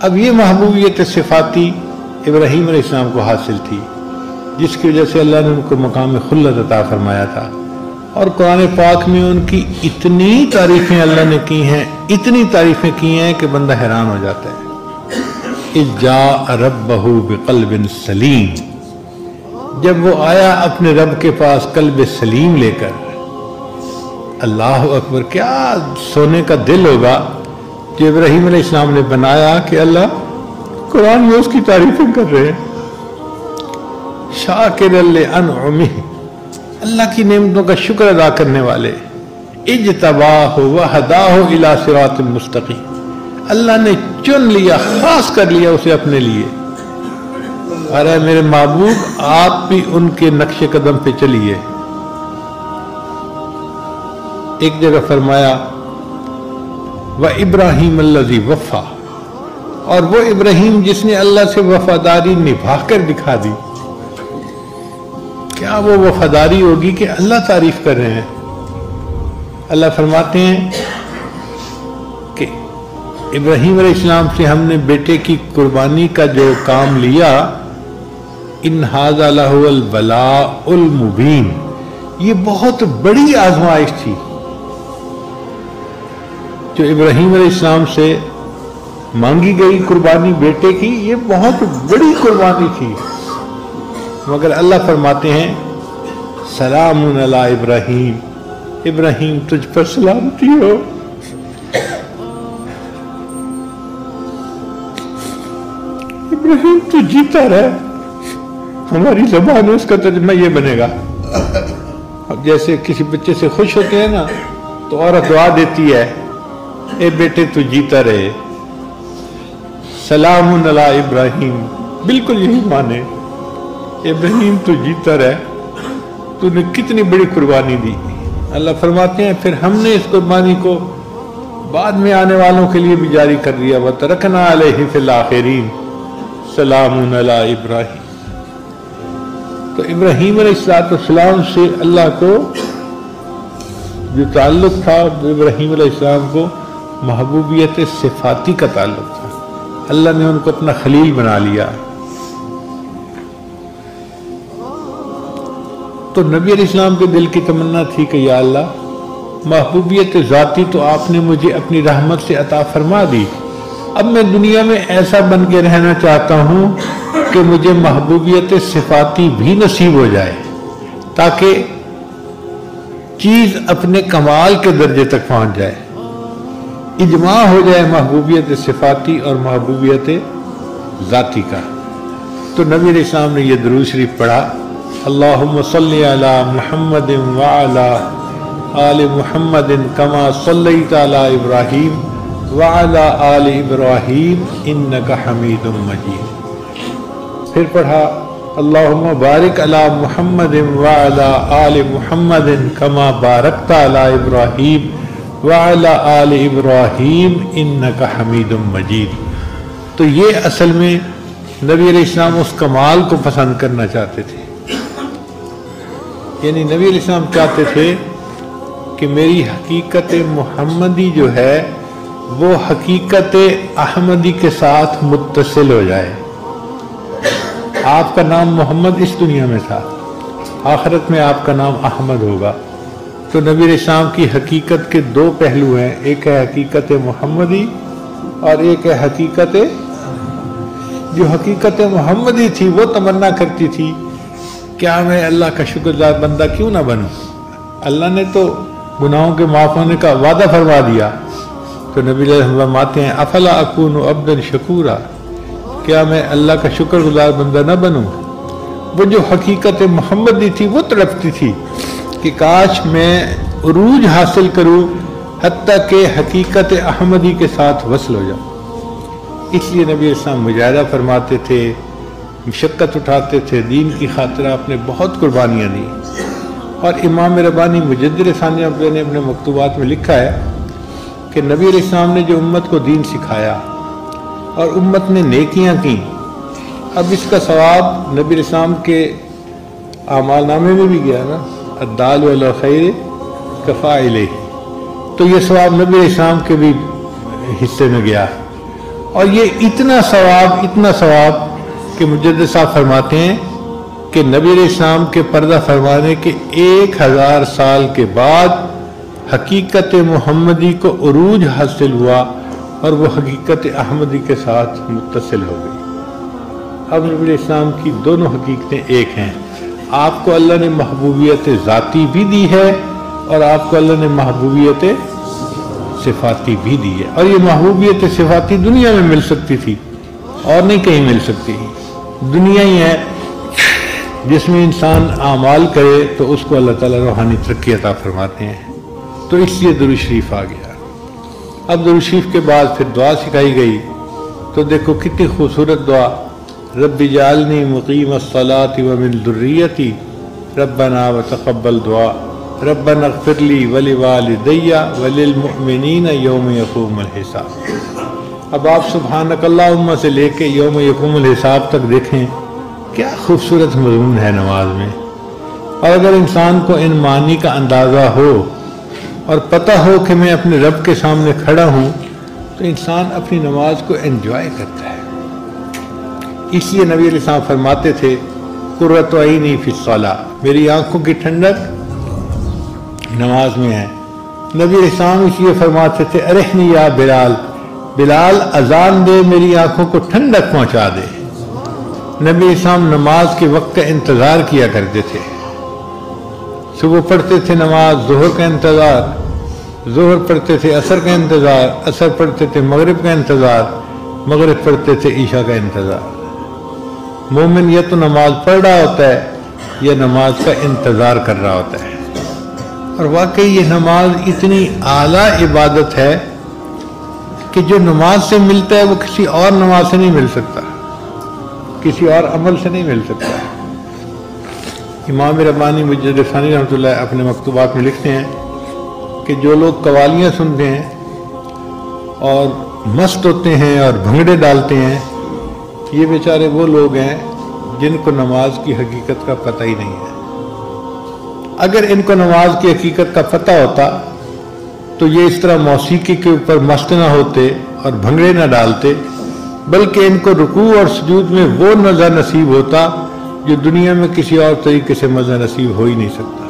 اب یہ محبوبیت صفاتی ابراہیم علیہ السلام کو حاصل تھی، جس کی وجہ سے اللہ نے ان کو مقام خلت عطا فرمایا تھا، اور قرآن پاک میں ان کی اتنی تعریفیں اللہ نے کی ہیں، اتنی تعریفیں کی ہیں کہ بندہ حیران ہو جاتا ہے۔ اذ جاء ربہ بقلب سلیم، جب وہ آیا اپنے رب کے پاس قلب سلیم لے کر۔ اللہ اکبر، کیا سونے کا دل ہوگا جو ابراہیم علیہ السلام نے بنایا کہ اللہ قرآن میں اس کی تعریفیں کر رہے ہیں۔ شاکر لانعمہ، اللہ کی نعمتوں کا شکر ادا کرنے والے۔ اجتباہ وہداہ الی صراط مستقیم، اللہ نے چن لیا، خاص کر لیا اسے اپنے لیے۔ ارے میرے محبوب، آپ بھی ان کے نقش قدم پہ چلیے۔ ایک جگہ فرمایا وَإِبْرَاهِيمَ الَّذِي وَفَّى، اور وہ ابراہیم جس نے اللہ سے وفاداری نبھا کر دکھا دی۔ کیا وہ وفاداری ہوگی کہ اللہ تعریف کر رہے ہیں۔ اللہ فرماتے ہیں کہ ابراہیم علیہ السلام سے ہم نے بیٹے کی قربانی کا جو کام لیا، ان ھذا لہو البلاء المبین، یہ بہت بڑی آزمائش تھی جو ابراہیم علیہ السلام سے مانگی گئی قربانی بیٹے کی، یہ بہت بڑی قربانی تھی، مگر اللہ فرماتے ہیں سلام علی ابراہیم، ابراہیم تجھ پر سلامتی ہو۔ ابراہیم تو جیتا رہے، ہماری زبان میں اس کا ترجمہ یہ بنے گا۔ اب جیسے کسی بچے سے خوش ہوتے ہیں نا تو عورت دعا دیتی ہے، اے بیٹے تو جیتا رہے، سلام علی ابراہیم، بالکل یہی مانے، ابراہیم تو جیتا رہے، تو نے کتنی بڑی قربانی دی۔ اللہ فرماتے ہیں پھر ہم نے اس قربانی کو بعد میں آنے والوں کے لیے بھی جاری کر دیا، وَتَرَكْنَا عَلَيْهِ فِي الْآخِرِينَ سلام علی ابراہیم۔ تو ابراہیم علیہ السلام سے اللہ کو جو تعلق تھا، ابراہیم علیہ السلام کو محبوبیت صفاتی کا تعلق تھا، اللہ نے ان کو اپنا خلیل بنا لیا۔ تو نبی علیہ السلام کے دل کی تمنا تھی کہ یا اللہ، محبوبیت ذاتی تو آپ نے مجھے اپنی رحمت سے عطا فرما دی، اب میں دنیا میں ایسا بن کے رہنا چاہتا ہوں کہ مجھے محبوبیت صفاتی بھی نصیب ہو جائے، تاکہ چیز اپنے کمال کے درجے تک پہنچ جائے، اجماع ہو جائے محبوبیت صفاتی اور محبوبیت ذاتی کا۔ تو نبی علیہ السلام نے یہ درود شریف پڑھا، اللہم صلی علی محمد وعلی آل محمد کما صلیت علی ابراہیم وعلی آل ابراہیم انک حمید مجید۔ پھر پڑھا اللہم بارک علی محمد وعلی آل محمد کما بارکت علی ابراہیم وعلی آل ابراہیم انک حمید مجید۔ تو یہ اصل میں نبی علیہ السلام اس کمال کو پسند کرنا چاہتے تھے، یعنی نبی علیہ السلام چاہتے تھے کہ میری حقیقت محمدی جو ہے وہ حقیقت احمدی کے ساتھ متصل ہو جائے۔ آپ کا نام محمد اس دنیا میں تھا، آخرت میں آپ کا نام احمد ہوگا۔ تو نبی علیہ السلام کی حقیقت کے دو پہلو ہیں، ایک ہے حقیقت محمدی اور ایک ہے حقیقت، جو حقیقت محمدی تھی وہ تمنا کرتی تھی کیا میں اللہ کا شکر گزار بندہ کیوں نہ بنوں، اللہ نے تو گناہوں کے معاف ہونے کا وعدہ فرما دیا۔ تو نبی علیہ السلام فرماتے ہیں افلا اکون عبدا شکورا، کیا میں اللہ کا شکر گزار بندہ نہ بنوں۔ وہ جو حقیقت محمدی تھی وہ تڑپتی تھی کہ کاش میں عروج حاصل کروں حتیٰ کہ حقیقت احمدی کے ساتھ وصل ہو جاؤں۔ اس لیے نبی السلام مجاہدہ فرماتے تھے، مشقت اٹھاتے تھے، دین کی خاطر آپ نے بہت قربانیاں دی۔ اور امام ربانی مجدد ثانیہ نے اپنے مکتوبات میں لکھا ہے کہ نبی علیہ السلام نے جو امت کو دین سکھایا اور امت نے نیکیاں کی، اب اس کا ثواب نبی علیہ السلام کے اعمال نامے میں بھی گیا نا، الدال علی خیر کفاعلہ، تو یہ ثواب نبی علیہ السلام کے بھی حصے میں گیا۔ اور یہ اتنا ثواب کہ مجدد صاحب فرماتے ہیں کہ نبی علیہ السلام کے پردہ فرمانے کے 1000 سال کے بعد حقیقت محمدی کو عروج حاصل ہوا اور وہ حقیقت احمدی کے ساتھ متصل ہو گئی۔ اب نبی علیہ السلام کی دونوں حقیقتیں ایک ہیں۔ آپ کو اللہ نے محبوبیت ذاتی بھی دی ہے اور آپ کو اللہ نے محبوبیت صفاتی بھی دی ہے، اور یہ محبوبیت صفاتی دنیا میں مل سکتی تھی اور نہیں کہیں مل سکتی۔ دنیا ہی ہے جس میں انسان اعمال کرے تو اس کو اللہ تعالیٰ روحانی ترقی عطا فرماتے ہیں۔ تو اس لیے درود شریف آ گیا۔ اب درود شریف کے بعد پھر دعا سکھائی گئی، تو دیکھو کتنی خوبصورت دعا، رب اجعلنی مقیم الصلاۃ ومن ذریتی ربنا وتقبل دعا ربنا اغفر لی ولوالدی وللمؤمنین یوم یقوم الحساب۔ اب آپ سبحانک اللہم سے لے کے یوم یقوم الحساب تک دیکھیں کیا خوبصورت مضمون ہے نماز میں۔ اور اگر انسان کو ان معنی کا اندازہ ہو اور پتہ ہو کہ میں اپنے رب کے سامنے کھڑا ہوں تو انسان اپنی نماز کو انجوائے کرتا ہے۔ اس لیے نبی علیہ السلام فرماتے تھے قرۃ عینی فی الصلاۃ، میری آنکھوں کی ٹھنڈک نماز میں ہے۔ نبی علیہ السلام اس لیے فرماتے تھے ارحنی یا بلال، بلال اذان دے میری آنکھوں کو ٹھنڈک پہنچا دے۔ نبی علیہ السلام نماز کے وقت کا انتظار کیا کرتے تھے، صبح پڑھتے تھے نماز ظہر کا انتظار، ظہر پڑھتے تھے عصر کا انتظار، عصر پڑھتے تھے مغرب کا انتظار، مغرب پڑھتے تھے عشاء کا انتظار۔ مومن یا تو نماز پڑھ رہا ہوتا ہے یا نماز کا انتظار کر رہا ہوتا ہے۔ اور واقعی یہ نماز اتنی اعلیٰ عبادت ہے کہ جو نماز سے ملتا ہے وہ کسی اور نماز سے نہیں مل سکتا، کسی اور عمل سے نہیں مل سکتا۔ امام ربانی مجدد ثانی رحمۃ اللہ اپنے مکتوبات میں لکھتے ہیں کہ جو لوگ قوالیاں سنتے ہیں اور مست ہوتے ہیں اور بھنگڑے ڈالتے ہیں، یہ بیچارے وہ لوگ ہیں جن کو نماز کی حقیقت کا پتہ ہی نہیں ہے۔ اگر ان کو نماز کی حقیقت کا پتہ ہوتا تو یہ اس طرح موسیقی کے اوپر مست نہ ہوتے اور بھنگڑے نہ ڈالتے، بلکہ ان کو رکوع اور سجود میں وہ مزہ نصیب ہوتا جو دنیا میں کسی اور طریقے سے مزہ نصیب ہو ہی نہیں سکتا۔